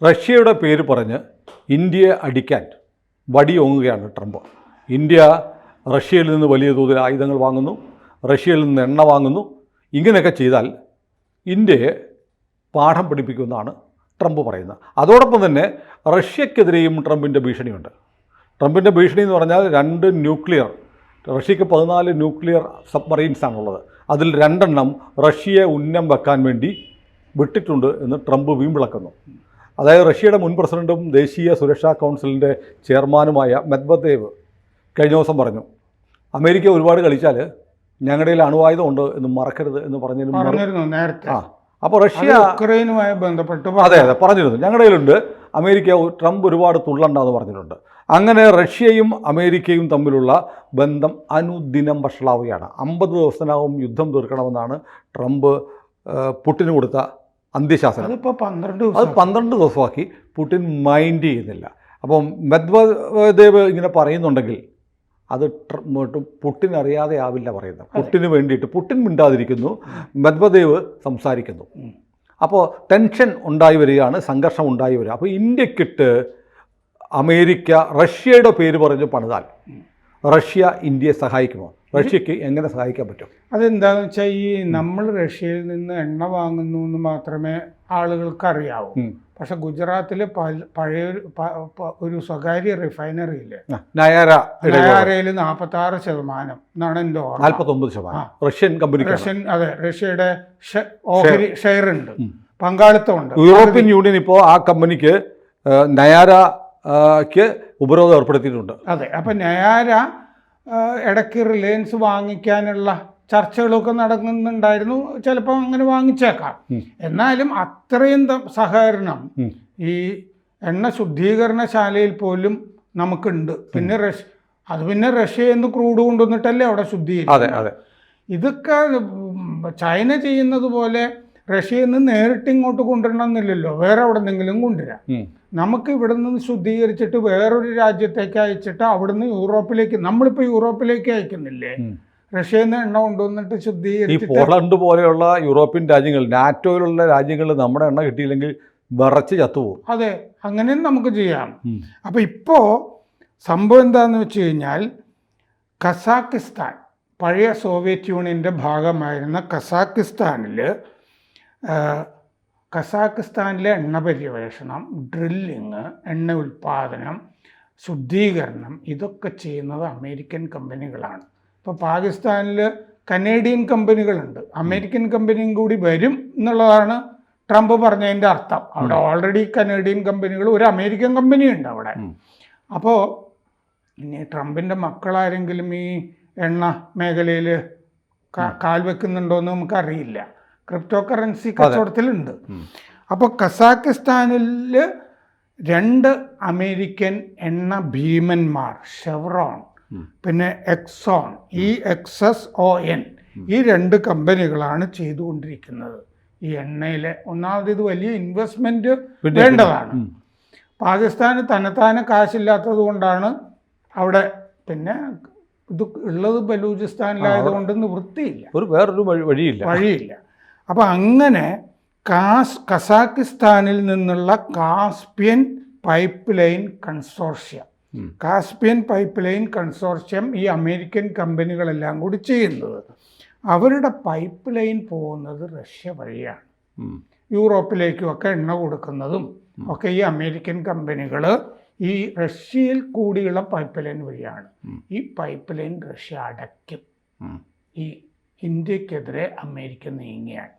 റഷ്യയുടെ പേര് പറഞ്ഞ് ഇന്ത്യയെ അടിക്കാൻ വടിയോങ്ങുകയാണ് ട്രംപ്. ഇന്ത്യ റഷ്യയിൽ നിന്ന് വലിയ തോതിൽ ആയുധങ്ങൾ വാങ്ങുന്നു, റഷ്യയിൽ നിന്ന് എണ്ണ വാങ്ങുന്നു. ഇങ്ങനെയൊക്കെ ചെയ്താൽ ഇന്ത്യയെ പാഠം പഠിപ്പിക്കുമെന്നാണ് ട്രംപ് പറയുന്നത്. അതോടൊപ്പം തന്നെ റഷ്യക്കെതിരെയും ട്രംപിൻ്റെ ഭീഷണിയുണ്ട്. ട്രംപിൻ്റെ ഭീഷണി എന്ന് പറഞ്ഞാൽ 2 ന്യൂക്ലിയർ, റഷ്യക്ക് 14 ന്യൂക്ലിയർ സബ്മറീൻസാണുള്ളത്. അതിൽ 2 എണ്ണം റഷ്യയെ ഉന്നം വെക്കാൻ വേണ്ടി വിട്ടിട്ടുണ്ട് എന്ന് ട്രംപ് വീമ്പിളക്കുന്നു. അതായത് റഷ്യയുടെ മുൻ പ്രസിഡൻറ്റും ദേശീയ സുരക്ഷാ കൗൺസിലിൻ്റെ ചെയർമാനുമായ മെദ്വദേവ് കഴിഞ്ഞ ദിവസം പറഞ്ഞു, അമേരിക്ക ഒരുപാട് കളിച്ചാൽ ഞങ്ങളുടെ അണുവായുധമുണ്ട് എന്ന് മറക്കരുത് എന്ന് പറഞ്ഞിരുന്നു നേരത്തെ. അപ്പോൾ റഷ്യ ഉക്രൈനുമായി ബന്ധപ്പെട്ട് അതെ പറഞ്ഞിരുന്നു, ഞങ്ങളുടെ കയ്യിലുണ്ട്. അമേരിക്ക ട്രംപ് ഒരുപാട് തുള്ളണ്ടെന്ന് പറഞ്ഞിട്ടുണ്ട്. അങ്ങനെ റഷ്യയും അമേരിക്കയും തമ്മിലുള്ള ബന്ധം അനുദിനം വഷളാവുകയാണ്. 50 ദിവസത്തിനകം യുദ്ധം തീർക്കണമെന്നാണ് ട്രംപ് പുട്ടിന് കൊടുത്ത അന്ത്യശാസനം. അത് 12 ദിവസമാക്കി പുടിൻ മൈൻഡ് ചെയ്യുന്നില്ല. അപ്പം മെദ്വദേവ് ഇങ്ങനെ പറയുന്നുണ്ടെങ്കിൽ അത് പുടിൻ അറിയാതെ ആവില്ല പറയുന്നത്. പുട്ടിന് വേണ്ടിയിട്ട് പുടിൻ മിണ്ടാതിരിക്കുന്നു, മെദ്വദേവ് സംസാരിക്കുന്നു. അപ്പോൾ ടെൻഷൻ ഉണ്ടായി വരികയാണ്, സംഘർഷം ഉണ്ടായി വരിക. അപ്പോൾ ഇന്ത്യക്കിട്ട് അമേരിക്ക റഷ്യയുടെ പേര് പറഞ്ഞ് പണിതാൽ റഷ്യ ഇന്ത്യയെ സഹായിക്കുമോ? റഷ്യക്ക് എങ്ങനെ സഹായിക്കാൻ പറ്റും? അതെന്താണെന്ന് വെച്ചാൽ ഈ നമ്മൾ റഷ്യയിൽ നിന്ന് എണ്ണ വാങ്ങുന്നു എന്ന് മാത്രമേ ആളുകൾക്ക് അറിയാവൂ. പക്ഷെ ഗുജറാത്തിൽ പഴയ ഒരു സ്വകാര്യ റിഫൈനറി ഇല്ലേ, നയാരയിൽ 46% എന്നാണ് എൻ്റെ ഓർമ്മ. 49% റഷ്യൻ കമ്പനി. അതെ, റഷ്യയുടെ ഷെയർ ഉണ്ട്, പങ്കാളിത്തമുണ്ട്. യൂറോപ്യൻ യൂണിയൻ ഇപ്പോൾ ആ കമ്പനിക്ക് നയാരക്ക് ഉപരോധം ഏർപ്പെടുത്തിയിട്ടുണ്ട്. അതെ, അപ്പം നയാര ഇടയ്ക്ക് റിലയൻസ് വാങ്ങിക്കാനുള്ള ചർച്ചകളൊക്കെ നടക്കുന്നുണ്ടായിരുന്നു. ചിലപ്പോൾ അങ്ങനെ വാങ്ങിച്ചേക്കാം. എന്നാലും അത്രയും സഹകരണം ഈ എണ്ണ ശുദ്ധീകരണശാലയിൽ പോലും നമുക്കുണ്ട്. പിന്നെ പിന്നെ റഷ്യയിൽ നിന്ന് ക്രൂഡ് കൊണ്ടുവന്നിട്ടല്ലേ അവിടെ ശുദ്ധീകരിക്കുന്നത്. ഇതൊക്കെ ചൈന ചെയ്യുന്നത് പോലെ റഷ്യയിൽ നിന്ന് നേരിട്ട് ഇങ്ങോട്ട് കൊണ്ടുവരണമെന്നില്ലല്ലോ, വേറെ എവിടെ നിന്നെങ്കിലും കൊണ്ടുവരാം. നമുക്ക് ഇവിടെ നിന്ന് ശുദ്ധീകരിച്ചിട്ട് വേറൊരു രാജ്യത്തേക്ക് അയച്ചിട്ട് അവിടുന്ന് യൂറോപ്പിലേക്ക്, നമ്മളിപ്പോൾ യൂറോപ്പിലേക്ക് അയക്കുന്നില്ലേ, റഷ്യയിൽ നിന്ന് എണ്ണ കൊണ്ടുവന്നിട്ട് ശുദ്ധീകരിച്ച്. ഈ പോളണ്ട് പോലെയുള്ള യൂറോപ്യൻ രാജ്യങ്ങൾ, നാറ്റോയിലുള്ള രാജ്യങ്ങളിൽ നമ്മുടെ എണ്ണ കിട്ടിയില്ലെങ്കിൽ വിറച്ച് ചത്തുപോകും. അതെ, അങ്ങനെയും നമുക്ക് ചെയ്യാം. അപ്പോൾ ഇപ്പോൾ സംഭവം എന്താണെന്ന് വെച്ച് കഴിഞ്ഞാൽ, കസാക്കിസ്ഥാൻ, പഴയ സോവിയറ്റ് യൂണിയൻ്റെ ഭാഗമായിരുന്ന കസാക്കിസ്ഥാനിലെ എണ്ണ പര്യവേഷണം, ഡ്രില്ലിങ്, എണ്ണ ഉൽപ്പാദനം, ശുദ്ധീകരണം ഇതൊക്കെ ചെയ്യുന്നത് അമേരിക്കൻ കമ്പനികളാണ്. ഇപ്പോൾ പാകിസ്ഥാനിൽ കനേഡിയൻ കമ്പനികളുണ്ട്, അമേരിക്കൻ കമ്പനിയും കൂടി വരും എന്നുള്ളതാണ് ട്രംപ് പറഞ്ഞതിൻ്റെ അർത്ഥം. അവിടെ ഓൾറെഡി കനേഡിയൻ കമ്പനികൾ, ഒരു അമേരിക്കൻ കമ്പനിയുണ്ട് അവിടെ. അപ്പോൾ ഇനി ട്രംപിൻ്റെ മക്കളാരെങ്കിലും ഈ എണ്ണ മേഖലയിൽ കാൽ വെക്കുന്നുണ്ടോ എന്ന് നമുക്കറിയില്ല. ക്രിപ്റ്റോ കറൻസി കച്ചവടത്തിലുണ്ട്. അപ്പോൾ കസാക്കിസ്ഥാനിൽ 2 അമേരിക്കൻ എണ്ണ ഭീമന്മാർ, ഷെവ്രോൺ പിന്നെ എക്സോൺ, EXSON, ഈ 2 കമ്പനികളാണ് ചെയ്തുകൊണ്ടിരിക്കുന്നത് ഈ എണ്ണയിലെ. ഒന്നാമത് ഇത് വലിയ ഇൻവെസ്റ്റ്മെൻറ്റ് വേണ്ടതാണ്. പാകിസ്ഥാന് തന്നെത്താനെ കാശില്ലാത്തത് കൊണ്ടാണ് അവിടെ, പിന്നെ ഇത് ഉള്ളത് ബലൂചിസ്ഥാനിലായതുകൊണ്ട് നിവൃത്തിയില്ല, വേറൊരു വഴിയില്ല. അപ്പം അങ്ങനെ കസാക്കിസ്ഥാനിൽ നിന്നുള്ള കാസ്പിയൻ പൈപ്പ് ലൈൻ കൺസോർഷ്യം ഈ അമേരിക്കൻ കമ്പനികളെല്ലാം കൂടി ചെയ്യുന്നത്. അവരുടെ പൈപ്പ് ലൈൻ പോകുന്നത് റഷ്യ വഴിയാണ്. യൂറോപ്പിലേക്കുമൊക്കെ എണ്ണ കൊടുക്കുന്നതും ഒക്കെ ഈ അമേരിക്കൻ കമ്പനികൾ ഈ റഷ്യയിൽ കൂടിയുള്ള പൈപ്പ് ലൈൻ വഴിയാണ്. ഈ പൈപ്പ് ലൈൻ റഷ്യ അടയ്ക്കും ഈ ഇന്ത്യക്കെതിരെ അമേരിക്ക നീങ്ങിയാൽ.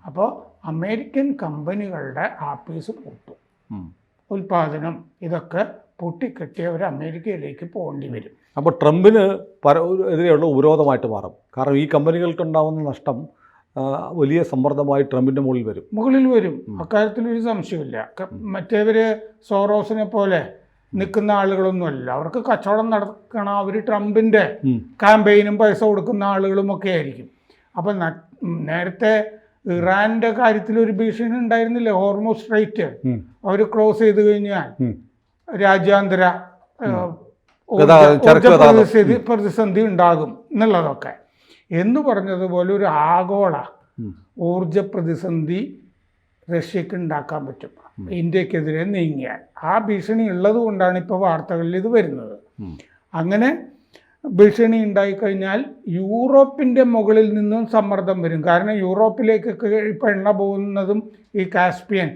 അപ്പോൾ അമേരിക്കൻ കമ്പനികളുടെ ആപ്പീസ് പൊട്ടും, ഉൽപ്പാദനം ഇതൊക്കെ പൊട്ടിക്കെട്ടിയവർ അമേരിക്കയിലേക്ക് പോകേണ്ടി വരും. അപ്പോൾ ട്രംപിന് എതിരെയുള്ള ഉപരോധമായിട്ട് മാറും. കാരണം ഈ കമ്പനികൾക്കുണ്ടാകുന്ന നഷ്ടം വലിയ സമ്മർദ്ദമായി ട്രംപിൻ്റെ മുകളിൽ വരും. അക്കാര്യത്തിൽ ഒരു സംശയമില്ല. മറ്റേവർ സോറോസിനെ പോലെ നിൽക്കുന്ന ആളുകളൊന്നുമല്ല, അവർക്ക് കച്ചവടം നടക്കണം. അവർ ട്രംപിൻ്റെ ക്യാമ്പയിനും പൈസ കൊടുക്കുന്ന ആളുകളും ഒക്കെ ആയിരിക്കും. അപ്പം നേരത്തെ ഇറാൻ്റെ കാര്യത്തിൽ ഒരു ഭീഷണി ഉണ്ടായിരുന്നില്ല, ഹോർമോസ് സ്ട്രൈറ്റ് അവർ ക്ലോസ് ചെയ്ത് കഴിഞ്ഞാൽ രാജ്യാന്തര പ്രതിസന്ധി ഉണ്ടാകും എന്നുള്ളതൊക്കെ എന്ന് പറഞ്ഞതുപോലെ ഒരു ആഗോള ഊർജ പ്രതിസന്ധി റഷ്യക്ക് ഉണ്ടാക്കാൻ പറ്റും ഇന്ത്യക്കെതിരെ നീങ്ങിയാൽ. ആ ഭീഷണി ഉള്ളത് കൊണ്ടാണ് ഇപ്പോൾ വാർത്തകളിൽ ഇത് വരുന്നത്. അങ്ങനെ ഭീഷണി ഉണ്ടായിക്കഴിഞ്ഞാൽ യൂറോപ്പിൻ്റെ മുകളിൽ നിന്നും സമ്മർദ്ദം വരും. കാരണം യൂറോപ്പിലേക്കൊക്കെ ഇപ്പോൾ എണ്ണ പോകുന്നതും ഈ കാസ്പിയൻ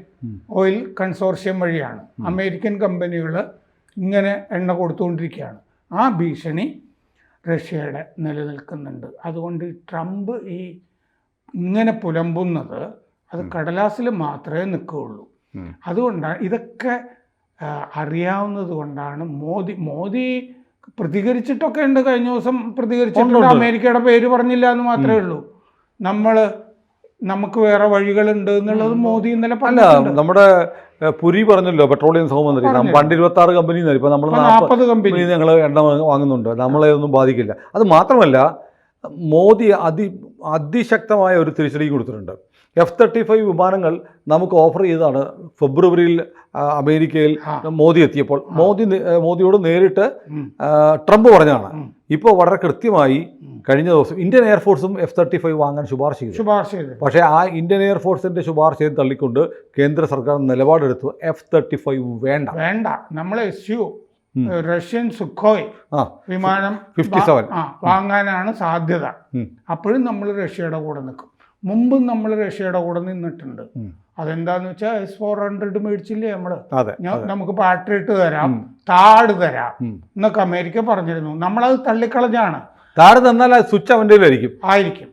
ഓയിൽ കൺസോർഷ്യം വഴിയാണ്. അമേരിക്കൻ കമ്പനികൾ ഇങ്ങനെ എണ്ണ കൊടുത്തുകൊണ്ടിരിക്കുകയാണ്. ആ ഭീഷണി റഷ്യയുടെ നിലനിൽക്കുന്നുണ്ട്. അതുകൊണ്ട് ട്രംപ് ഈ ഇങ്ങനെ പുലമ്പുന്നത് അത് കടലാസിൽ മാത്രമേ നിൽക്കുകയുള്ളൂ. അതുകൊണ്ടാണ് ഇതൊക്കെ അറിയാവുന്നത് കൊണ്ടാണ് മോദി പ്രതികരിച്ചിട്ടൊക്കെ ഉണ്ട്. കഴിഞ്ഞ ദിവസം പ്രതികരിച്ചിട്ടുണ്ട്. അമേരിക്കയുടെ പേര് പറഞ്ഞില്ല എന്ന് മാത്രമേ ഉള്ളൂ. നമുക്ക് വേറെ വഴികളുണ്ട് എന്നുള്ളത് മോദി ഇന്നലെ പറഞ്ഞില്ല. നമ്മുടെ പുരി പറഞ്ഞല്ലോ, പെട്രോളിയം സഹമന്ത്രി, പണ്ട് 26 കമ്പനി, ഇപ്പം നമ്മൾ 40 കമ്പനി ഞങ്ങൾ എണ്ണ വാങ്ങുന്നുണ്ട്, നമ്മളെ ഒന്നും ബാധിക്കില്ല. അത് മാത്രമല്ല, മോദി അതിശക്തമായ ഒരു തിരിച്ചടി കൊടുത്തിട്ടുണ്ട്. F-35 വിമാനങ്ങൾ നമുക്ക് ഓഫർ ചെയ്താണ് ഫെബ്രുവരിയിൽ അമേരിക്കയിൽ മോദി എത്തിയപ്പോൾ. മോദിയോട് നേരിട്ട് ട്രംപ് പറഞ്ഞതാണ്. ഇപ്പോൾ വളരെ കൃത്യമായി കഴിഞ്ഞ ദിവസം ഇന്ത്യൻ എയർഫോഴ്സും F-35 വാങ്ങാൻ ശുപാർശ ചെയ്തു. പക്ഷേ ആ ഇന്ത്യൻ എയർഫോഴ്സിൻ്റെ ശുപാർശയെ തള്ളിക്കൊണ്ട് കേന്ദ്ര സർക്കാർ നിലപാടെടുത്തു. F-35 വേണ്ട, നമ്മൾ റഷ്യൻ സുഖോയ് വിമാനം 57 വാങ്ങാനാണ് സാധ്യത. അപ്പോഴും നമ്മൾ റഷ്യയുടെ കൂടെ നിൽക്കും. മുമ്പും നമ്മൾ റഷ്യയുടെ കൂടെ നിന്നിട്ടുണ്ട്. അതെന്താന്ന് വെച്ചാൽ S-400 മേടിച്ചില്ലേ നമ്മള്, നമുക്ക് ബാറ്ററി ഇട്ട് തരാം, താട് തരാം എന്നൊക്കെ അമേരിക്ക പറഞ്ഞിരുന്നു. നമ്മളത് തള്ളിക്കളഞ്ഞാണ്. താട് തന്നാൽ സ്വിച്ച് അവൻ്റെ ആയിരിക്കും.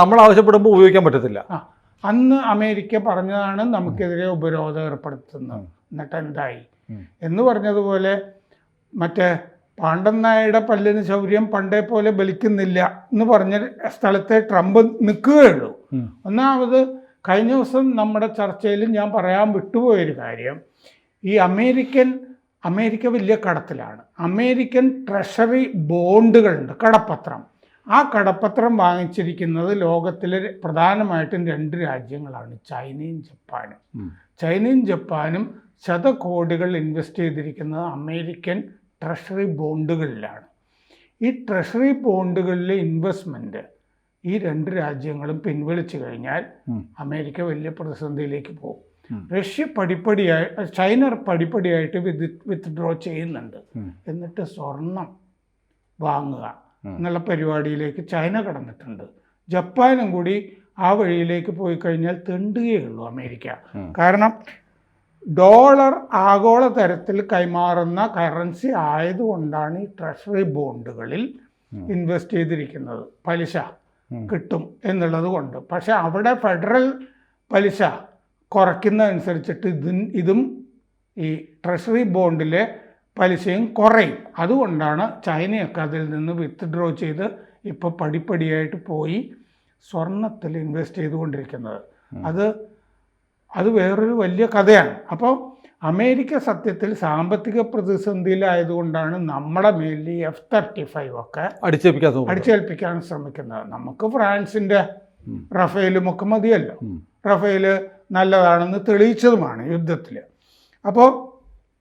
നമ്മൾ ആവശ്യപ്പെടുമ്പോൾ ഉപയോഗിക്കാൻ പറ്റത്തില്ല. അന്ന് അമേരിക്ക പറഞ്ഞതാണ് നമുക്കെതിരെ ഉപരോധം ഏർപ്പെടുത്തുന്നത്. എന്നിട്ട് എന്തായി എന്ന് പറഞ്ഞതുപോലെ മറ്റേ പാണ്ഡൻ നായയുടെ പല്ലിന് ശൗര്യം പണ്ടേ പോലെ ബലിക്കുന്നില്ല എന്ന് പറഞ്ഞ സ്ഥലത്തെ ട്രംപ് നിൽക്കുകയുള്ളൂ. ഒന്നാമത് കഴിഞ്ഞ ദിവസം നമ്മുടെ ചർച്ചയിൽ ഞാൻ പറയാൻ വിട്ടുപോയൊരു കാര്യം, ഈ അമേരിക്ക വലിയ കടത്തിലാണ്. American treasury ബോണ്ടുകളുണ്ട്, കടപ്പത്രം. ആ കടപ്പത്രം വാങ്ങിച്ചിരിക്കുന്നത് ലോകത്തിലെ പ്രധാനമായിട്ടും 2 രാജ്യങ്ങളാണ്, ചൈനയും ജപ്പാനും. ചൈനയും ജപ്പാനും ശതകോടികൾ ഇൻവെസ്റ്റ് ചെയ്തിരിക്കുന്നത് അമേരിക്കൻ ട്രഷറി ബോണ്ടുകളിലാണ്. ഈ ട്രഷറി ബോണ്ടുകളിലെ ഇൻവെസ്റ്റ്മെൻറ്റ് ഈ 2 രാജ്യങ്ങളും പിൻവലിച്ചു കഴിഞ്ഞാൽ അമേരിക്ക വലിയ പ്രതിസന്ധിയിലേക്ക് പോകും. ചൈന പടിപ്പടിയായിട്ട് വിത്ത്ഡ്രോ ചെയ്യുന്നുണ്ട്. എന്നിട്ട് സ്വർണം വാങ്ങുക എന്നുള്ള പരിപാടിയിലേക്ക് ചൈന കടന്നിട്ടുണ്ട്. ജപ്പാനും കൂടി ആ വഴിയിലേക്ക് പോയി കഴിഞ്ഞാൽ തെണ്ടുകയുള്ളൂ അമേരിക്ക. കാരണം ഡോളർ ആഗോള തരത്തിൽ കൈമാറുന്ന കറൻസി ആയതുകൊണ്ടാണ് ഈ ട്രഷറി ബോണ്ടുകളിൽ ഇൻവെസ്റ്റ് ചെയ്തിരിക്കുന്നത്. പലിശ കിട്ടും എന്നുള്ളത് കൊണ്ട്. പക്ഷെ അവിടെ ഫെഡറൽ പലിശ കുറയ്ക്കുന്നതനുസരിച്ചിട്ട് ഇതും ഈ ട്രഷറി ബോണ്ടിലെ പലിശയും കുറയും. അതുകൊണ്ടാണ് ചൈനയൊക്കെ അതിൽ നിന്ന് വിത്ത്ഡ്രോ ചെയ്ത് ഇപ്പോൾ പടിപ്പടിയായിട്ട് പോയി സ്വർണത്തിൽ ഇൻവെസ്റ്റ് ചെയ്തുകൊണ്ടിരിക്കുന്നത്. അത് വേറൊരു വലിയ കഥയാണ്. അപ്പോൾ അമേരിക്ക സത്യത്തിൽ സാമ്പത്തിക പ്രതിസന്ധിയിലായതുകൊണ്ടാണ് നമ്മുടെ മേലിൽ F-35 ഒക്കെ അടിച്ചേൽപ്പിക്കാൻ ശ്രമിക്കുന്നത്. നമുക്ക് ഫ്രാൻസിൻ്റെ റഫേലുമൊക്കെ മതിയല്ലോ. റഫേൽ നല്ലതാണെന്ന് തെളിയിച്ചതുമാണ് യുദ്ധത്തിൽ. അപ്പോൾ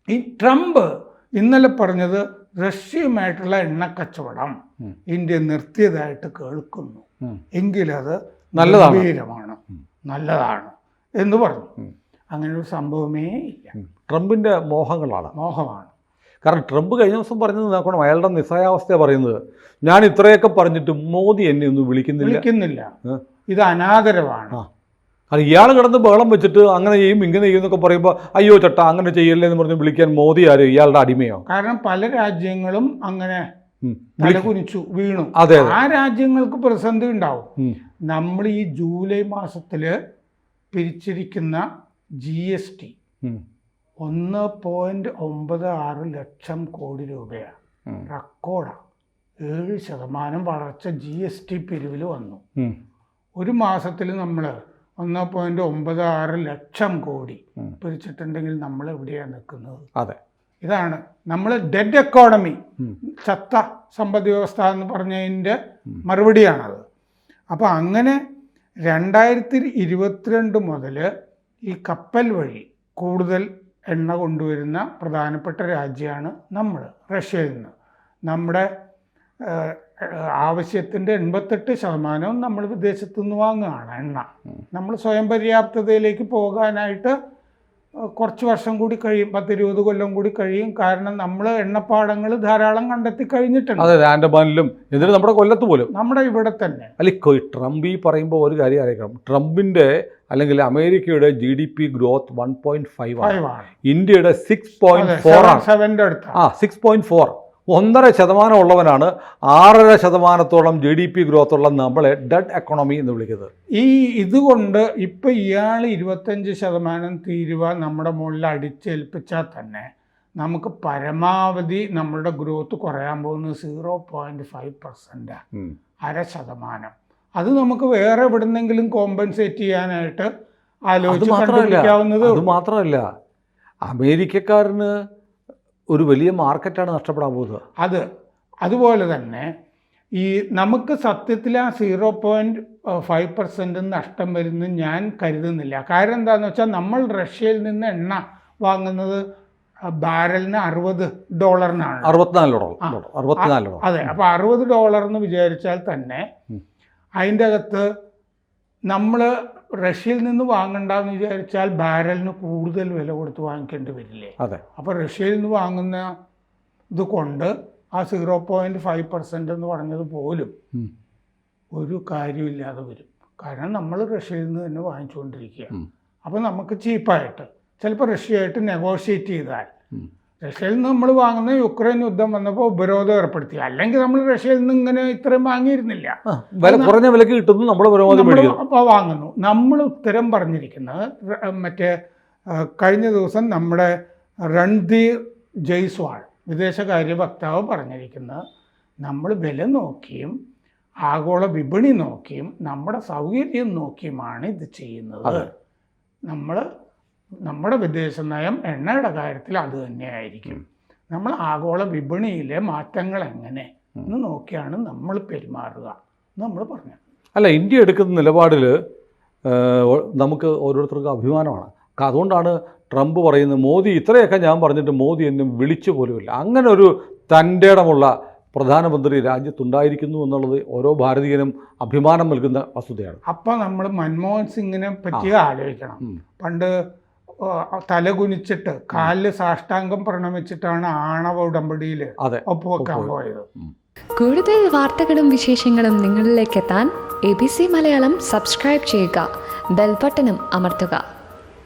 ഈ ട്രംപ് ഇന്നലെ പറഞ്ഞത് റഷ്യയുമായിട്ടുള്ള എണ്ണക്കച്ചവടം ഇന്ത്യ നിർത്തിയതായിട്ട് കേൾക്കുന്നു, എങ്കിലത് നല്ലതാണ് എന്ന് പറഞ്ഞു. അങ്ങനെ ഒരു സംഭവമേ ഇല്ല. ട്രംപിൻ്റെ മോഹമാണ്. കാരണം ട്രംപ് കഴിഞ്ഞ ദിവസം പറഞ്ഞത് നോക്കണം, അയാളുടെ നിസ്സഹായാവസ്ഥ പറയുന്നത്. ഞാൻ ഇത്രയൊക്കെ പറഞ്ഞിട്ട് മോദി എന്നെ ഒന്നും വിളിക്കുന്നില്ല, ഇത് അനാദരവാണ്. കാരണം ഇയാൾ കിടന്ന് ബഹളം വെച്ചിട്ട് അങ്ങനെ ചെയ്യും ഇങ്ങനെ ചെയ്യും എന്നൊക്കെ പറയുമ്പോൾ അയ്യോ ചേട്ടാ അങ്ങനെ ചെയ്യല്ലേ എന്ന് പറഞ്ഞ് വിളിക്കാൻ മോദി ആരും ഇയാളുടെ അടിമയോ? കാരണം പല രാജ്യങ്ങളും അങ്ങനെ തലകുനിച്ചു വീണു. ആ രാജ്യങ്ങൾക്ക് പ്രതിസന്ധി ഉണ്ടാവും. നമ്മൾ ഈ ജൂലൈ മാസത്തിൽ പിരിച്ചിരിക്കുന്ന GST 1.96 ലക്ഷം കോടി രൂപയാണ്. റെക്കോർഡാണ്. 7% വളർച്ച GST പിരിവിൽ വന്നു. ഒരു മാസത്തിൽ നമ്മൾ 1.96 ലക്ഷം കോടി പിരിച്ചിട്ടുണ്ടെങ്കിൽ നമ്മൾ എവിടെയാണ് നിൽക്കുന്നത്? ഇതാണ് നമ്മൾ ഡെഡ് എക്കോണമി, ചത്ത സമ്പദ് വ്യവസ്ഥ എന്ന് പറഞ്ഞതിൻ്റെ മറുപടിയാണത്. അപ്പോൾ അങ്ങനെ 2022 മുതൽ ഈ കപ്പൽ വഴി കൂടുതൽ എണ്ണ കൊണ്ടുവരുന്ന പ്രധാനപ്പെട്ട രാജ്യമാണ് നമ്മൾ, റഷ്യയിൽ നിന്ന്. നമ്മുടെ ആവശ്യത്തിൻ്റെ 88% നമ്മൾ വിദേശത്തു നിന്ന് വാങ്ങുകയാണ് എണ്ണ. നമ്മൾ സ്വയം പര്യാപ്തതയിലേക്ക് പോകാനായിട്ട് കുറച്ച് വർഷം കൂടി കഴിയും, 10-20 കൊല്ലം കൂടി കഴിയും. കാരണം നമ്മൾ എണ്ണപ്പാടങ്ങൾ ധാരാളം കണ്ടെത്തി കഴിഞ്ഞിട്ടുണ്ട്. അതെ, ആൻഡമാനിലും എന്നിട്ട് നമ്മുടെ കൊല്ലത്ത് പോലും, നമ്മുടെ ഇവിടെ തന്നെ. അല്ല, ട്രംപ് ഈ പറയുമ്പോൾ ഒരു കാര്യം അറിയിക്കണം. ട്രംപിൻ്റെ അല്ലെങ്കിൽ അമേരിക്കയുടെ GDP ഗ്രോത്ത് 1.5 ആണ്. ഇന്ത്യയുടെ 6.4 ആണ്. 7 അടുത്താണ്. 6.4. 1.5% ഉള്ളവനാണ് 6.5% GDP ഗ്രോത്ത് ഉള്ള നമ്മളെ ഡെഡ് എക്കണോമി എന്ന് വിളിക്കുന്നത്. ഇതുകൊണ്ട് ഇപ്പം ഇയാൾ 25% തീരുവ നമ്മുടെ മുകളിൽ അടിച്ചേൽപ്പിച്ചാൽ തന്നെ നമുക്ക് പരമാവധി നമ്മളുടെ ഗ്രോത്ത് കുറയാൻ പോകുന്നത് 0.5%, 0.5%. അത് നമുക്ക് വേറെ എവിടുന്നെങ്കിലും കോമ്പൻസേറ്റ് ചെയ്യാനായിട്ട് ആലോചിച്ച് കണ്ടുപിടിക്കാവുന്നതേ ഉള്ളൂ. അത് മാത്രമല്ല, അമേരിക്കക്കാരന് ഒരു വലിയ മാർക്കറ്റാണ് നഷ്ടപ്പെടാൻ പോകുന്നത്. അതുപോലെ തന്നെ ഈ നമുക്ക് സത്യത്തിൽ ആ 0.5% നഷ്ടം വരുന്നത് ഞാൻ കരുതുന്നില്ല. കാരണം എന്താണെന്ന് വെച്ചാൽ നമ്മൾ റഷ്യയിൽ നിന്ന് എണ്ണ വാങ്ങുന്നത് ബാരലിന് $60. $64. അതെ, അപ്പോൾ $60 എന്ന് വിചാരിച്ചാൽ തന്നെ അതിൻ്റെ അകത്ത് നമ്മൾ റഷ്യയിൽ നിന്ന് വാങ്ങണ്ടെന്ന് വിചാരിച്ചാൽ ബാരലിന് കൂടുതൽ വില കൊടുത്ത് വാങ്ങിക്കേണ്ടി വരില്ലേ? അതെ. അപ്പോൾ റഷ്യയിൽ നിന്ന് വാങ്ങുന്ന ഇത് കൊണ്ട് ആ 0.5% എന്ന് പറഞ്ഞത് പോലും ഒരു കാര്യമില്ലാതെ വരും. കാരണം നമ്മൾ റഷ്യയിൽ നിന്ന് തന്നെ വാങ്ങിച്ചുകൊണ്ടിരിക്കുക. അപ്പോൾ നമുക്ക് ചീപ്പായിട്ട് ചിലപ്പോൾ റഷ്യയായിട്ട് നെഗോഷിയേറ്റ് ചെയ്താൽ, റഷ്യയിൽ നിന്ന് നമ്മൾ വാങ്ങുന്ന യുക്രൈൻ യുദ്ധം വന്നപ്പോൾ ഉപരോധം ഏർപ്പെടുത്തി. അല്ലെങ്കിൽ നമ്മൾ റഷ്യയിൽ നിന്ന് ഇങ്ങനെ ഇത്രയും വാങ്ങിയിരുന്നില്ല. കുറഞ്ഞ വിലക്ക് കിട്ടുന്നു, നമ്മൾ അപ്പോൾ വാങ്ങുന്നു. നമ്മൾ ഉത്തരം പറഞ്ഞിരിക്കുന്നത് മറ്റേ കഴിഞ്ഞ ദിവസം നമ്മുടെ രൺധീർ ജയ്സ്വാൾ വിദേശകാര്യ വക്താവ് പറഞ്ഞിരിക്കുന്നത്, നമ്മൾ വില നോക്കിയും ആഗോള വിപണി നോക്കിയും നമ്മുടെ സൗകര്യം നോക്കിയുമാണ് ഇത് ചെയ്യുന്നത്. നമ്മുടെ വിദേശ നയം എണ്ണയുടെ കാര്യത്തിൽ അത് തന്നെയായിരിക്കും. നമ്മൾ ആഗോള വിപണിയിലെ മാറ്റങ്ങൾ എങ്ങനെ എന്ന് നോക്കിയാണ് നമ്മൾ പെരുമാറുക എന്ന് നമ്മൾ പറഞ്ഞു. അല്ല, ഇന്ത്യ എടുക്കുന്ന നിലപാടിൽ നമുക്ക് ഓരോരുത്തർക്കും അഭിമാനമാണ്. അതുകൊണ്ടാണ് ട്രംപ് പറയുന്നത്, മോദി ഇത്രയൊക്കെ ഞാൻ പറഞ്ഞിട്ട് മോദി എന്നും വിളിച്ചു പോലുമില്ല. അങ്ങനെ ഒരു തൻ്റെ ഇടമുള്ള പ്രധാനമന്ത്രി രാജ്യത്തുണ്ടായിരിക്കുന്നു എന്നുള്ളത് ഓരോ ഭാരതീയനും അഭിമാനം നൽകുന്ന വസ്തുതയാണ്. അപ്പം നമ്മൾ മൻമോഹൻ സിംഗിനെ പറ്റി ആലോചിക്കണം. പണ്ട് തലകുനിച്ചിട്ട് കാലിൽ സാഷ്ടാംഗം പ്രണമിച്ചിട്ടാണ് ആണവ ഉടമ്പടിയിൽ ഒപ്പുവെക്കാൻ പോയത്. കൂടുതൽ വാർത്തകളും വിശേഷങ്ങളും നിങ്ങളിലേക്ക് എത്താൻ ABC മലയാളം സബ്സ്ക്രൈബ് ചെയ്യുക, ബെൽ ബട്ടണും അമർത്തുക.